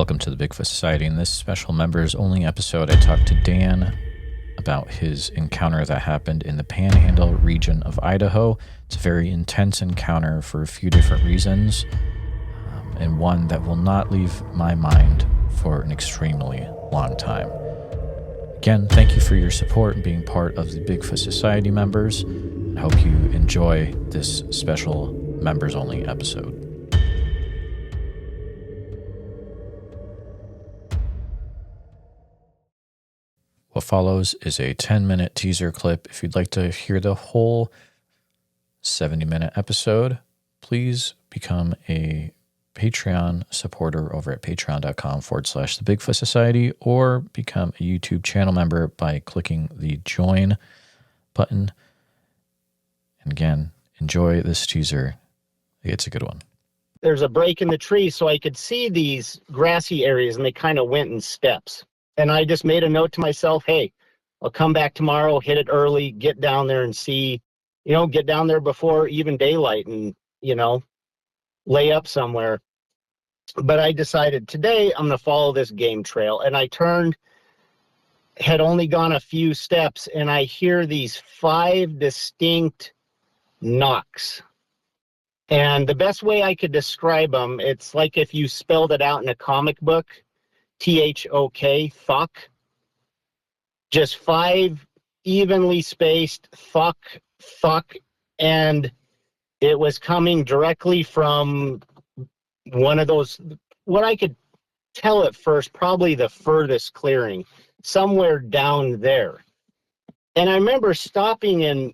Welcome to the Bigfoot Society. In this special members only episode, I talked to Dan about his encounter that happened in the panhandle region of Idaho. It's a very intense encounter for a few different reasons, and one that will not leave my mind for an extremely long time. Again, thank you for your support and being part of the Bigfoot Society members. I hope you enjoy this special members only episode. What follows is a 10-minute teaser clip. If you'd like to hear the whole 70-minute episode, please become a Patreon supporter over at patreon.com/the Bigfoot Society, or become a YouTube channel member by clicking the join button. And again, enjoy this teaser. It's a good one. There's a break in the tree, so I could see these grassy areas, and they kind of went in steps. And I just made a note to myself, hey, I'll come back tomorrow, hit it early, get down there and see, get down there before even daylight and, lay up somewhere. But I decided today I'm going to follow this game trail. And I had only gone a few steps, and I hear these 5 distinct knocks. And the best way I could describe them, it's like if you spelled it out in a comic book, T-H-O-K, thok. Just 5 evenly spaced thok, and it was coming directly from one of those, what I could tell at first, probably the furthest clearing, somewhere down there. And I remember stopping and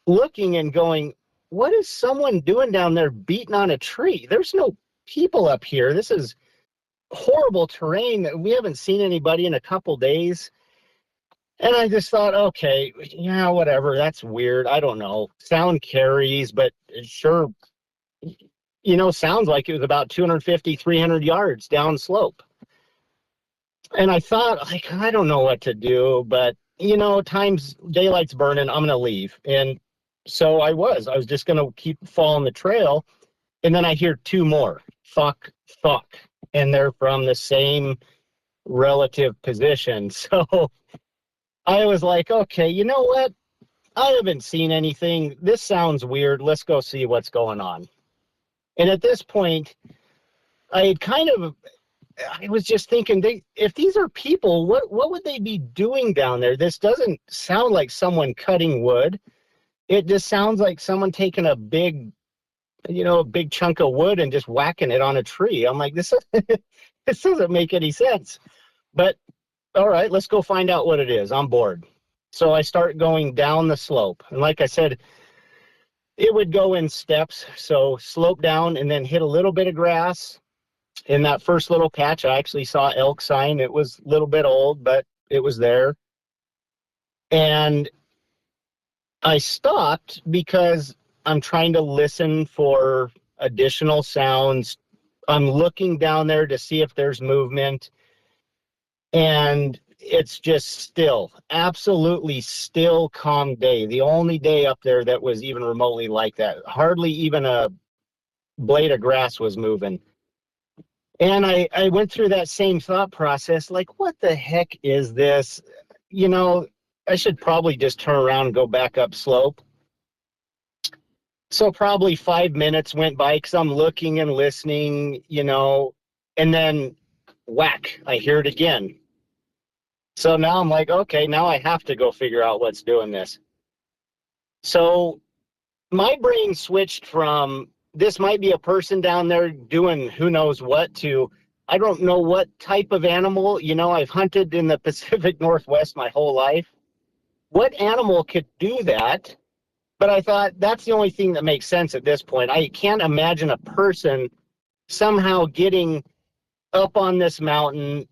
looking and going, what is someone doing down there beating on a tree? There's no people up here. This is horrible terrain. We haven't seen anybody in a couple days. And I just thought, okay, yeah, whatever. That's weird. I don't know. Sound carries, but it sure, sounds like it was about 250, 300 yards down slope. And I thought, I don't know what to do, but, daylight's burning. I'm going to leave. And so I was just going to keep following the trail. And then I hear 2 more, thok. And they're from the same relative position. So I was like, okay, you know what? I haven't seen anything. This sounds weird. Let's go see what's going on. And at this point, I was just thinking, if these are people, what would they be doing down there? This doesn't sound like someone cutting wood. It just sounds like someone taking a big chunk of wood and just whacking it on a tree. I'm like, this doesn't make any sense. But all right, let's go find out what it is. I'm bored. So I start going down the slope. And like I said, it would go in steps. So slope down and then hit a little bit of grass. In that first little patch, I actually saw elk sign. It was a little bit old, but it was there. And I stopped because I'm trying to listen for additional sounds. I'm looking down there to see if there's movement. And it's just still, absolutely still, calm day. The only day up there that was even remotely like that. Hardly even a blade of grass was moving. And I went through that same thought process, like, what the heck is this? I should probably just turn around and go back up slope. So probably 5 minutes went by because I'm looking and listening, and then whack, I hear it again. So now I'm like, okay, now I have to go figure out what's doing this. So my brain switched from this might be a person down there doing who knows what to I don't know what type of animal. I've hunted in the Pacific Northwest my whole life. What animal could do that? But I thought that's the only thing that makes sense at this point. I can't imagine a person somehow getting up on this mountain,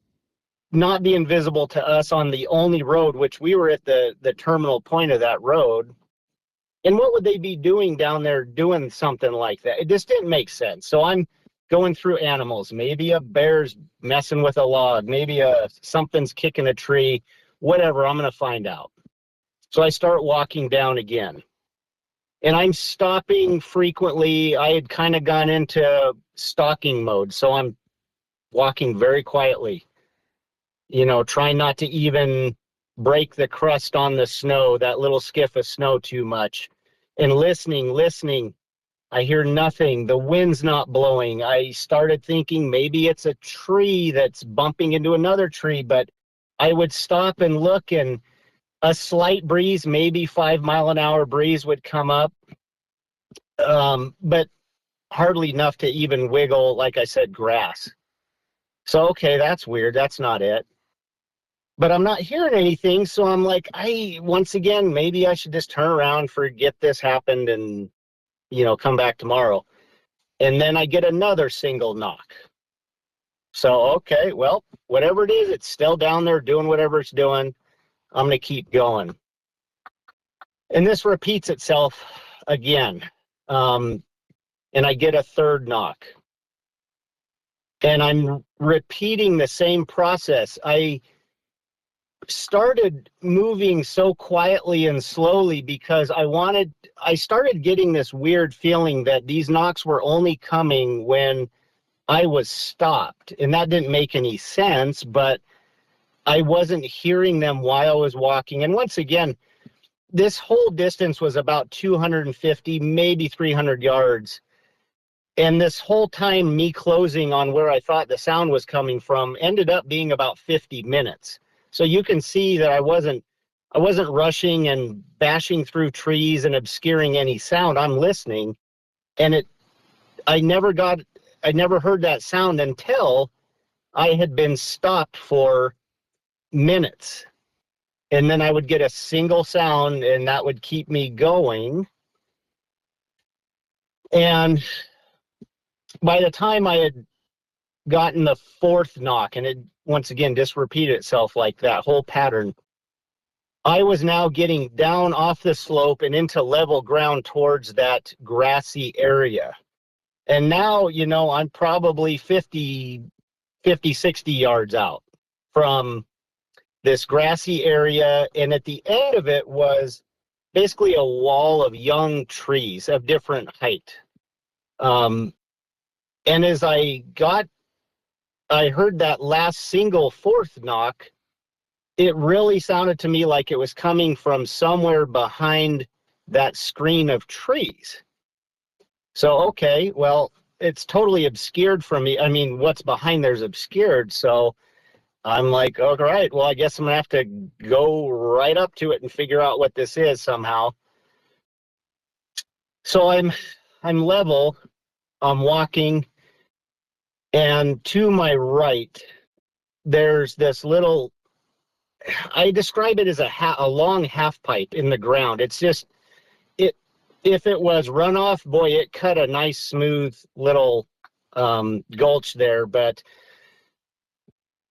not being visible to us on the only road, which we were at the terminal point of that road. And what would they be doing down there doing something like that? It just didn't make sense. So I'm going through animals. Maybe a bear's messing with a log. Maybe something's kicking a tree. Whatever, I'm going to find out. So I start walking down again. And I'm stopping frequently. I had kind of gone into stalking mode. So I'm walking very quietly, you know, trying not to even break the crust on the snow, that little skiff of snow too much, and listening. I hear nothing. The wind's not blowing. I started thinking maybe it's a tree that's bumping into another tree, but I would stop and look, and a slight breeze, maybe 5-mile-an-hour breeze would come up, but hardly enough to even wiggle, like I said, grass. So, okay, that's weird. That's not it. But I'm not hearing anything, so I'm like, once again, maybe I should just turn around, forget this happened, and, you know, come back tomorrow. And then I get another single knock. So, okay, well, whatever it is, it's still down there doing whatever it's doing. I'm going to keep going. And this repeats itself again. And I get a third knock. And I'm repeating the same process. I started moving so quietly and slowly because I started getting this weird feeling that these knocks were only coming when I was stopped. And that didn't make any sense, but I wasn't hearing them while I was walking. And once again, this whole distance was about 250, maybe 300 yards. And this whole time, me closing on where I thought the sound was coming from ended up being about 50 minutes. So you can see that I wasn't rushing and bashing through trees and obscuring any sound. I'm listening, and I never heard that sound until I had been stopped for minutes. And then I would get a single sound, and that would keep me going. And by the time I had gotten the fourth knock, and it once again just repeated itself like that whole pattern, I was now getting down off the slope and into level ground towards that grassy area. And now, you know, I'm probably 50, 60 yards out from this grassy area. And at the end of it was basically a wall of young trees of different height. And as I heard that last single fourth knock, it really sounded to me like it was coming from somewhere behind that screen of trees. So, okay, well, it's totally obscured from me. I mean, what's behind there's obscured. So I'm like, all right, well, I guess I'm going to have to go right up to it and figure out what this is somehow. So I'm level, I'm walking, and to my right, there's this little, I describe it as a long half pipe in the ground. It's just, if it was runoff, boy, it cut a nice smooth little gulch there. But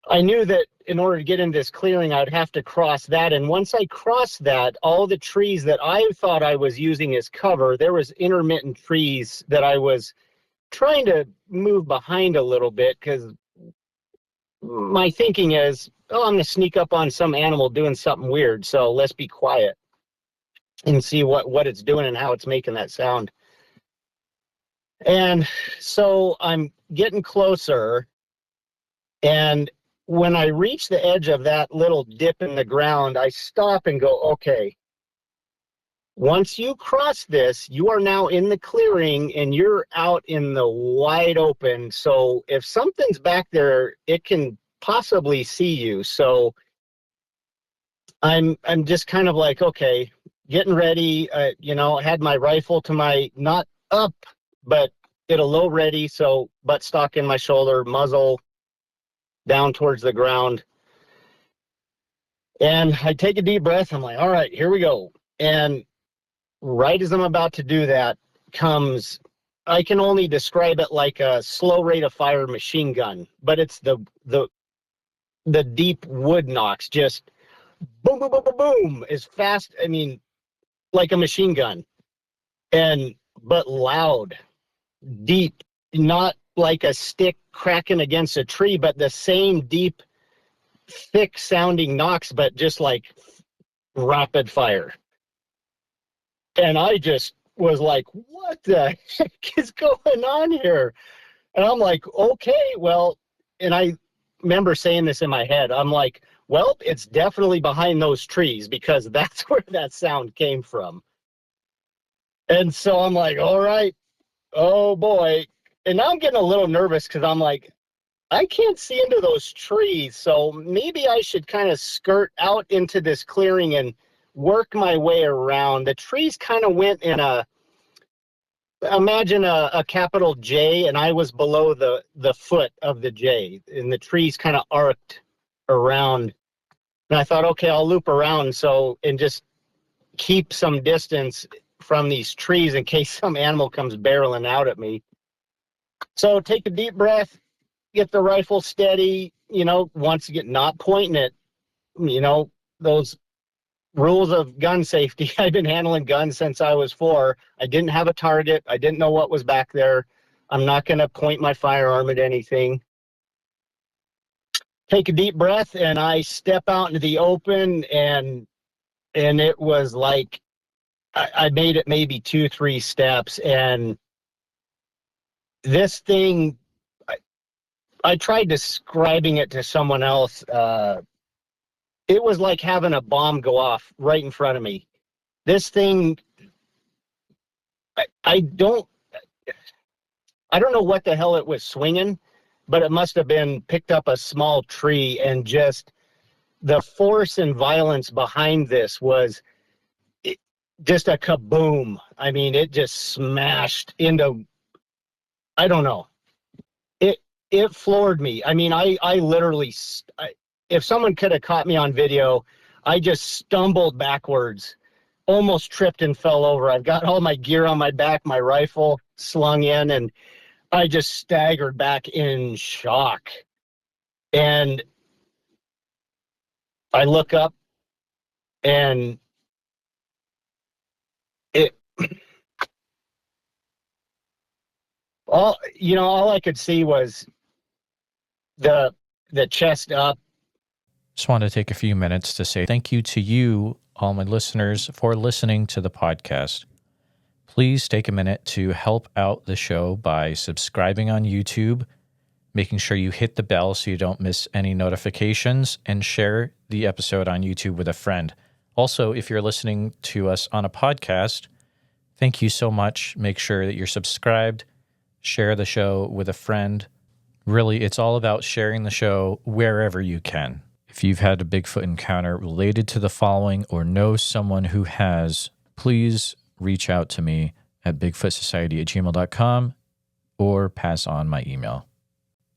I knew that in order to get into this clearing, I'd have to cross that. And once I crossed that, all the trees that I thought I was using as cover, there was intermittent trees that I was trying to move behind a little bit, because my thinking is, oh, I'm going to sneak up on some animal doing something weird, so let's be quiet and see what it's doing and how it's making that sound. And so I'm getting closer, and when I reach the edge of that little dip in the ground, I stop and go, okay, once you cross this, you are now in the clearing and you're out in the wide open. So if something's back there, it can possibly see you. So I'm just kind of like, okay, getting ready. You know, had my rifle to my, not up, but at a low ready. So butt stock in my shoulder, muzzle down towards the ground. And I take a deep breath. I'm like, all right, here we go. And right as I'm about to do that comes, I can only describe it like a slow rate of fire machine gun, but it's the deep wood knocks, just boom, boom, boom, boom, boom, as fast, I mean, like a machine gun, but loud, deep, not like a stick cracking against a tree, but the same deep, thick sounding knocks, but just like rapid fire. And I just was like, what the heck is going on here? And I'm like, okay, well, and I remember saying this in my head. I'm like, well, it's definitely behind those trees because that's where that sound came from. And so I'm like, all right, oh boy. And now I'm getting a little nervous because I'm like, I can't see into those trees. So maybe I should kind of skirt out into this clearing and work my way around. The trees kind of went in imagine a capital J, and I was below the foot of the J, and the trees kind of arced around. And I thought, okay, I'll loop around and just keep some distance from these trees in case some animal comes barreling out at me. So take a deep breath, get the rifle steady, once again, not pointing it, those rules of gun safety. I've been handling guns since I was 4. I didn't have a target. I didn't know what was back there. I'm not going to point my firearm at anything. Take a deep breath, and I step out into the open, and it was like I made it maybe 2-3 steps, and this thing, I tried describing it to someone else. It was like having a bomb go off right in front of me. This thing, I don't know what the hell it was swinging, but it must have been picked up a small tree, and just the force and violence behind this was just a kaboom. I mean, it just smashed into, I don't know. It floored me. I mean, I literally, if someone could have caught me on video, I just stumbled backwards, almost tripped and fell over. I've got all my gear on my back, my rifle slung in, and I just staggered back in shock. And I look up, and all I could see was the chest up. Just want to take a few minutes to say thank you to you, all my listeners, for listening to the podcast. Please take a minute to help out the show by subscribing on YouTube, making sure you hit the bell so you don't miss any notifications, and share the episode on YouTube with a friend. Also, if you're listening to us on a podcast, thank you so much. Make sure that you're subscribed, share the show with a friend. Really, it's all about sharing the show wherever you can. If you've had a Bigfoot encounter related to the following or know someone who has, please reach out to me at bigfootsociety@gmail.com or pass on my email.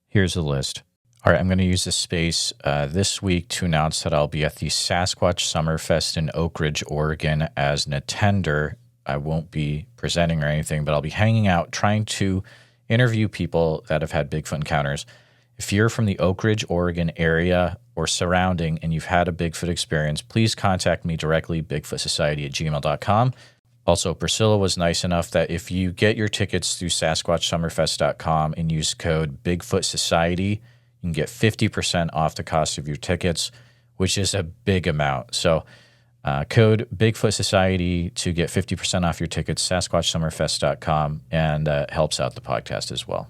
Here's the list. All right, I'm going to use this space this week to announce that I'll be at the Sasquatch Summerfest in Oak Ridge, Oregon as an attender. I won't be presenting or anything, but I'll be hanging out trying to interview people that have had Bigfoot encounters. If you're from the Oak Ridge, Oregon area or surrounding and you've had a Bigfoot experience, please contact me directly, bigfootsociety@gmail.com. Also, Priscilla was nice enough that if you get your tickets through SasquatchSummerfest.com and use code Bigfoot Society, you can get 50% off the cost of your tickets, which is a big amount. So code Bigfoot Society to get 50% off your tickets, SasquatchSummerfest.com, and helps out the podcast as well.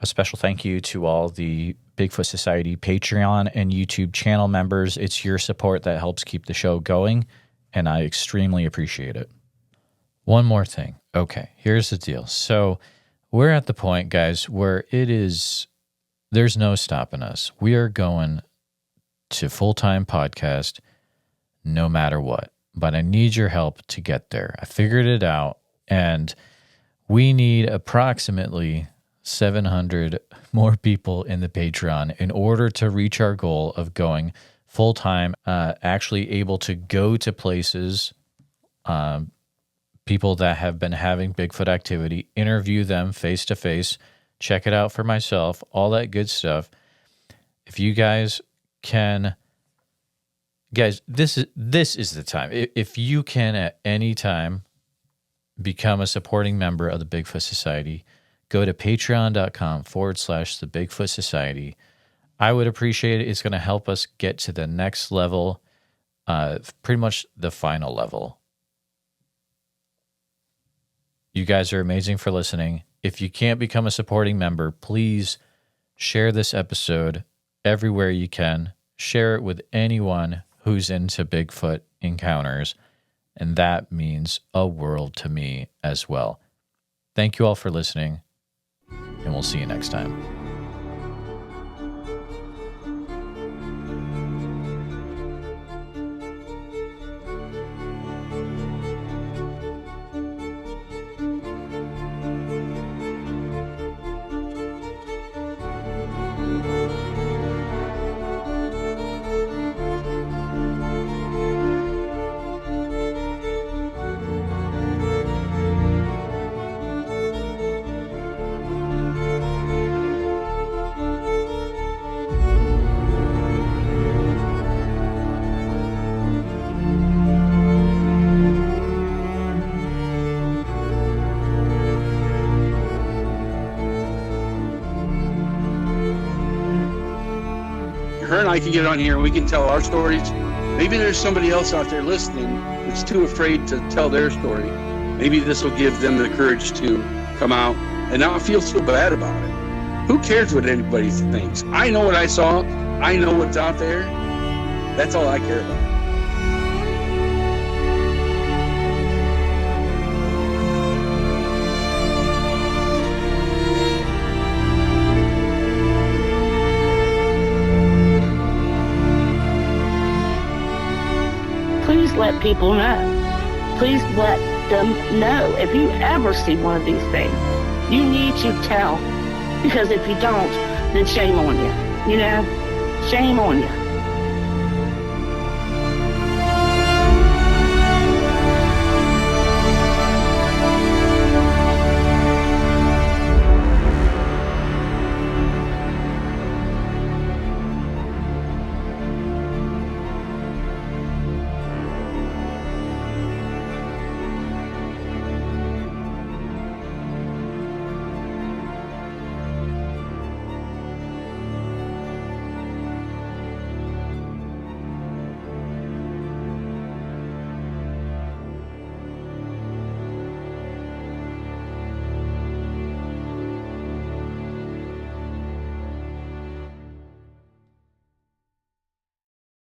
A special thank you to all the Bigfoot Society Patreon and YouTube channel members. It's your support that helps keep the show going, and I extremely appreciate it. One more thing. Okay, here's the deal. So we're at the point, guys, where there's no stopping us. We are going to full-time podcast no matter what. But I need your help to get there. I figured it out, and we need approximately 700 more people in the Patreon in order to reach our goal of going full-time, actually able to go to places, people that have been having Bigfoot activity, interview them face-to-face, check it out for myself, all that good stuff. If you guys can... Guys, this is the time. If you can at any time become a supporting member of the Bigfoot Society, go to patreon.com/the Bigfoot Society. I would appreciate it. It's going to help us get to the next level, pretty much the final level. You guys are amazing for listening. If you can't become a supporting member, please Share this episode everywhere you can. Share it with anyone who's into Bigfoot encounters, and that means a world to me as well. Thank you all for listening, and we'll see you next time. Her and I can get on here and we can tell our stories. Maybe there's somebody else out there listening that's too afraid to tell their story. Maybe this will give them the courage to come out and not feel so bad about it. Who cares what anybody thinks? I know what I saw. I know what's out there. That's all I care about. Please let people know. Please let them know. If you ever see one of these things, you need to tell. Because if you don't, then shame on you. You know? Shame on you.